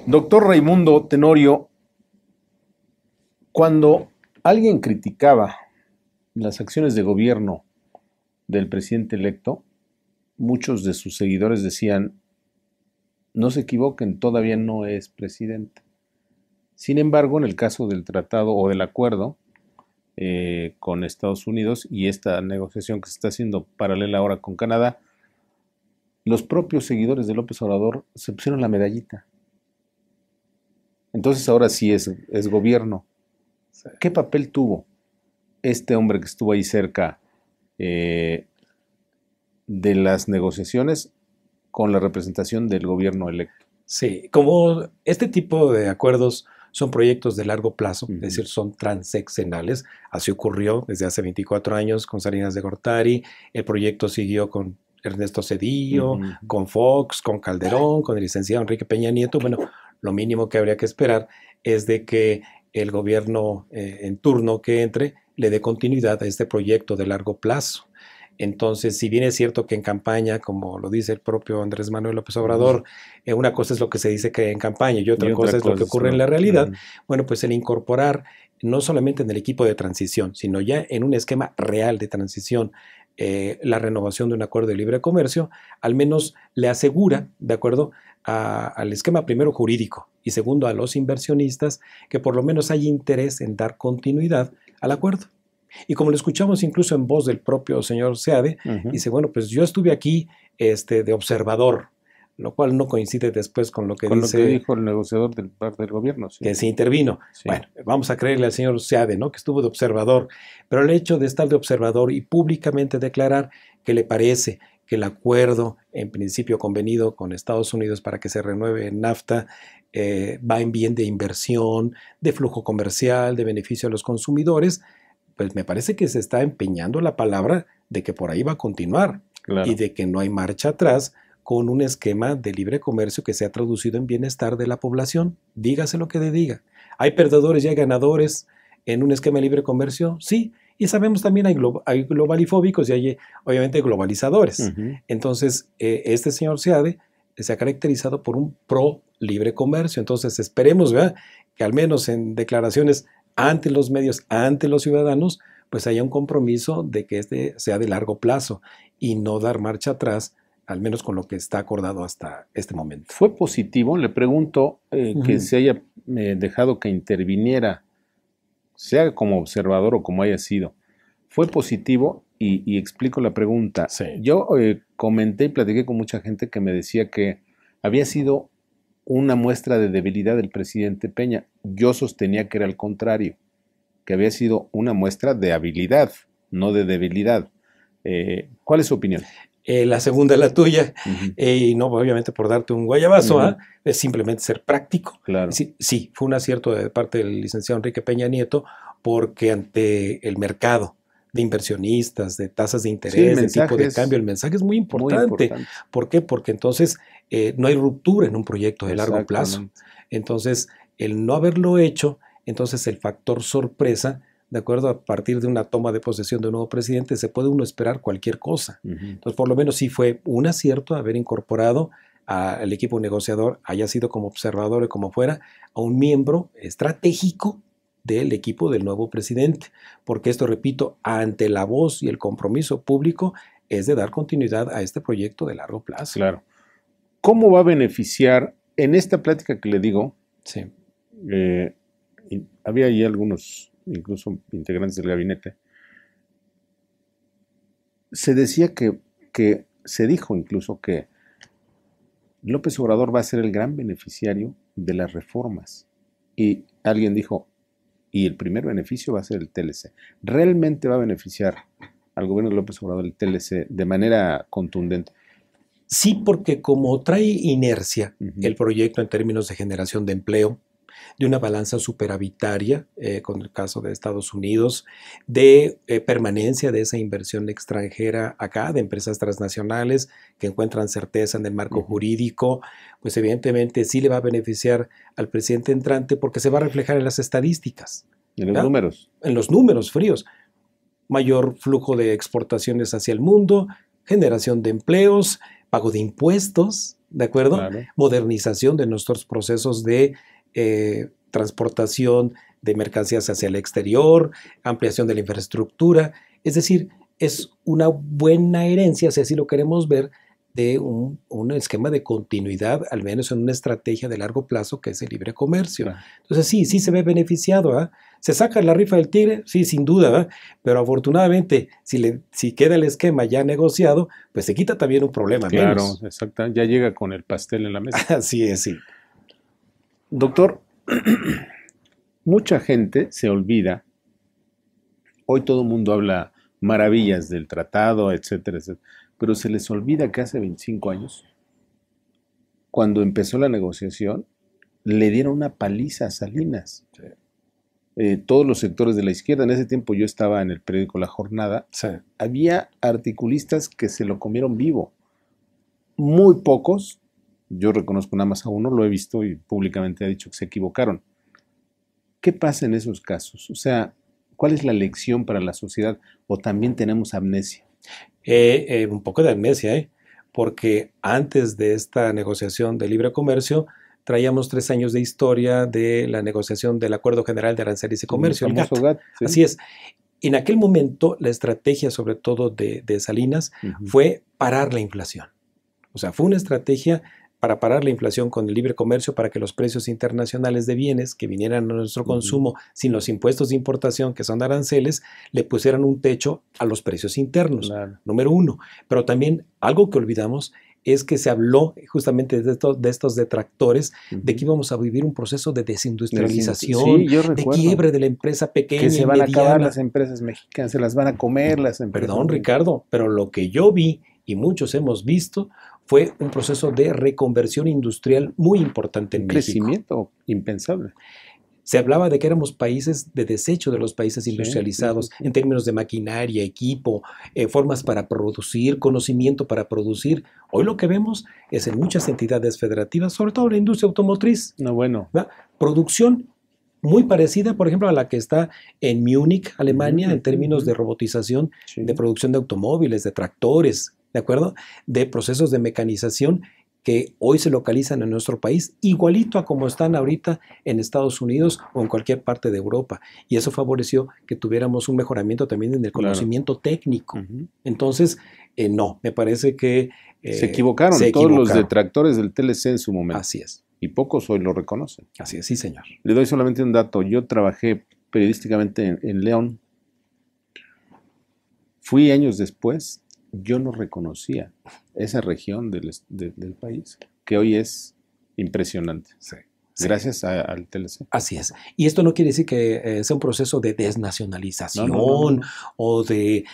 Doctor Raimundo Tenorio, cuando alguien criticaba las acciones de gobierno del presidente electo, muchos de sus seguidores decían, no se equivoquen, todavía no es presidente. Sin embargo, en el caso del tratado o del acuerdo con Estados Unidos y esta negociación que se está haciendo paralela ahora con Canadá, los propios seguidores de López Obrador se pusieron la medallita. Entonces ahora sí es gobierno. ¿Qué papel tuvo este hombre que estuvo ahí cerca de las negociaciones con la representación del gobierno electo? Sí, como este tipo de acuerdos son proyectos de largo plazo, es decir, son transeccionales. Así ocurrió desde hace 24 años con Salinas de Gortari. El proyecto siguió con Ernesto Zedillo, con Fox, con Calderón, con el licenciado Enrique Peña Nieto. Bueno, lo mínimo que habría que esperar es de que el gobierno en turno que entre le dé continuidad a este proyecto de largo plazo. Entonces, si bien es cierto que en campaña, como lo dice el propio Andrés Manuel López Obrador, una cosa es lo que se dice que en campaña y otra cosa es lo que ocurre en la realidad, bueno, pues el incorporar no solamente en el equipo de transición, sino ya en un esquema real de transición, la renovación de un acuerdo de libre comercio, al menos le asegura, de acuerdo al esquema primero jurídico y segundo a los inversionistas, que por lo menos hay interés en dar continuidad al acuerdo. Y como lo escuchamos incluso en voz del propio señor Seade, dice, bueno, pues yo estuve aquí de observador, lo cual no coincide después con lo que dijo el negociador del parte del gobierno. Sí. Que se intervino. Sí. Bueno, vamos a creerle al señor Seade, ¿no? Que estuvo de observador. Pero el hecho de estar de observador y públicamente declarar que le parece que el acuerdo, en principio convenido con Estados Unidos para que se renueve en NAFTA, va en bien de inversión, de flujo comercial, de beneficio a los consumidores, pues me parece que se está empeñando la palabra de que por ahí va a continuar. Claro. Y de que no hay marcha atrás con un esquema de libre comercio que se ha traducido en bienestar de la población. Dígase lo que le diga. ¿Hay perdedores y hay ganadores en un esquema de libre comercio? Sí. Y sabemos también hay globalifóbicos y hay obviamente globalizadores. Entonces, este señor Seade se ha caracterizado por un pro libre comercio. Entonces, esperemos, ¿verdad?, que al menos en declaraciones ante los medios, ante los ciudadanos, pues haya un compromiso de que este sea de largo plazo y no dar marcha atrás, al menos con lo que está acordado hasta este momento. ¿Fue positivo? Le pregunto que se haya dejado que interviniera, sea como observador o como haya sido. ¿Fue positivo? Y explico la pregunta. Sí. Yo comenté y platiqué con mucha gente que me decía que había sido una muestra de debilidad del presidente Peña. Yo sostenía que era al contrario, que había sido una muestra de habilidad, no de debilidad. ¿Cuál es su opinión? La segunda, la tuya, y no obviamente por darte un guayabazo, es simplemente ser práctico. Claro. Sí, fue un acierto de parte del licenciado Enrique Peña Nieto, porque ante el mercado de inversionistas, de tasas de interés, de tipo de cambio, el mensaje es muy importante. ¿Por qué? Porque entonces no hay ruptura en un proyecto de largo plazo. Entonces, el no haberlo hecho, entonces el factor sorpresa, de acuerdo, a partir de una toma de posesión de un nuevo presidente, se puede uno esperar cualquier cosa. Entonces, por lo menos sí fue un acierto haber incorporado al equipo negociador, haya sido como observador o como fuera, a un miembro estratégico del equipo del nuevo presidente, porque esto, repito, ante la voz y el compromiso público es de dar continuidad a este proyecto de largo plazo. Claro. ¿Cómo va a beneficiar en esta plática que le digo? Sí. Había ahí algunos, incluso integrantes del gabinete. Se decía se dijo incluso que López Obrador va a ser el gran beneficiario de las reformas. Y alguien dijo, y el primer beneficio va a ser el TLC. ¿Realmente va a beneficiar al gobierno de López Obrador el TLC de manera contundente? Sí, porque como trae inercia el proyecto en términos de generación de empleo, de una balanza superavitaria, con el caso de Estados Unidos, de permanencia de esa inversión extranjera acá, de empresas transnacionales que encuentran certeza en el marco jurídico, pues evidentemente sí le va a beneficiar al presidente entrante porque se va a reflejar en las estadísticas. En los números. En los números fríos. Mayor flujo de exportaciones hacia el mundo, generación de empleos, pago de impuestos, ¿de acuerdo? Claro. Modernización de nuestros procesos de transportación de mercancías hacia el exterior, ampliación de la infraestructura. Es decir, es una buena herencia, si así lo queremos ver, de un esquema de continuidad, al menos en una estrategia de largo plazo que es el libre comercio. Claro. Entonces sí se ve beneficiado. ¿Eh? ¿Se saca la rifa del tigre? Sí, sin duda. ¿eh? Pero afortunadamente, si queda el esquema ya negociado, pues se quita también un problema Claro, menos. exacto. Ya llega con el pastel en la mesa. Así es, sí. Doctor, mucha gente se olvida, hoy todo el mundo habla maravillas del tratado, etcétera, etcétera, pero se les olvida que hace 25 años, cuando empezó la negociación, le dieron una paliza a Salinas. Sí. Todos los sectores de la izquierda, en ese tiempo yo estaba en el periódico La Jornada, sí. Había articulistas que se lo comieron vivo. Muy pocos, yo reconozco nada más a uno, lo he visto y públicamente ha dicho que se equivocaron. ¿Qué pasa en esos casos? O sea, ¿cuál es la lección para la sociedad? ¿O también tenemos amnesia? Un poco de amnesia, porque antes de esta negociación de libre comercio traíamos 3 años de historia de la negociación del Acuerdo General de Aranceles y Comercio, el GATT. GATT, sí. Así es. En aquel momento la estrategia, sobre todo de Salinas, fue parar la inflación. O sea, fue una estrategia para parar la inflación con el libre comercio, para que los precios internacionales de bienes que vinieran a nuestro consumo sin los impuestos de importación, que son aranceles, le pusieran un techo a los precios internos, claro. Número 1. Pero también algo que olvidamos es que se habló justamente de estos detractores, de que íbamos a vivir un proceso de desindustrialización, sí, de quiebre de la empresa pequeña que se van mediana. a acabar las empresas mexicanas, se las van a comer las empresas. Perdón, Ricardo, pero lo que yo vi y muchos hemos visto fue un proceso de reconversión industrial muy importante en México. Crecimiento impensable. Se hablaba de que éramos países de desecho de los países industrializados, sí. En términos de maquinaria, equipo, formas para producir, conocimiento para producir. Hoy lo que vemos es en muchas entidades federativas, sobre todo la industria automotriz. No, bueno. ¿verdad? Producción muy parecida, por ejemplo, a la que está en Múnich, Alemania, en términos de robotización, sí. De producción de automóviles, de tractores, ¿de acuerdo? De procesos de mecanización que hoy se localizan en nuestro país, igualito a como están ahorita en Estados Unidos o en cualquier parte de Europa. Y eso favoreció que tuviéramos un mejoramiento también en el conocimiento técnico. Entonces, no, me parece que... se equivocaron todos los detractores del TLC en su momento. Así es. Y pocos hoy lo reconocen. Así es, sí, señor. Le doy solamente un dato. Yo trabajé periodísticamente en León. Fui años después. Yo no reconocía esa región del país, que hoy es impresionante. Sí. Gracias al TLC. Así es. Y esto no quiere decir que sea un proceso de desnacionalización no. O de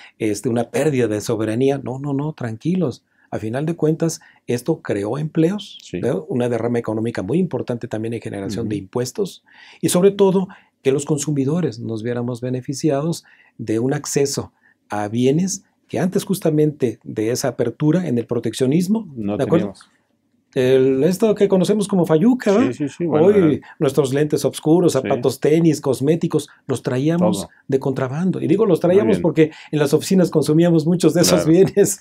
una pérdida de soberanía. No, tranquilos. A final de cuentas, esto creó empleos, sí. Una derrama económica muy importante también en generación de impuestos y sobre todo que los consumidores nos viéramos beneficiados de un acceso a bienes que antes justamente de esa apertura en el proteccionismo, no ¿de acuerdo? Esto que conocemos como fayuca, ¿verdad? Sí, bueno, hoy nuestros lentes oscuros, zapatos tenis, cosméticos, los traíamos de contrabando. Y digo los traíamos porque en las oficinas consumíamos muchos de esos bienes.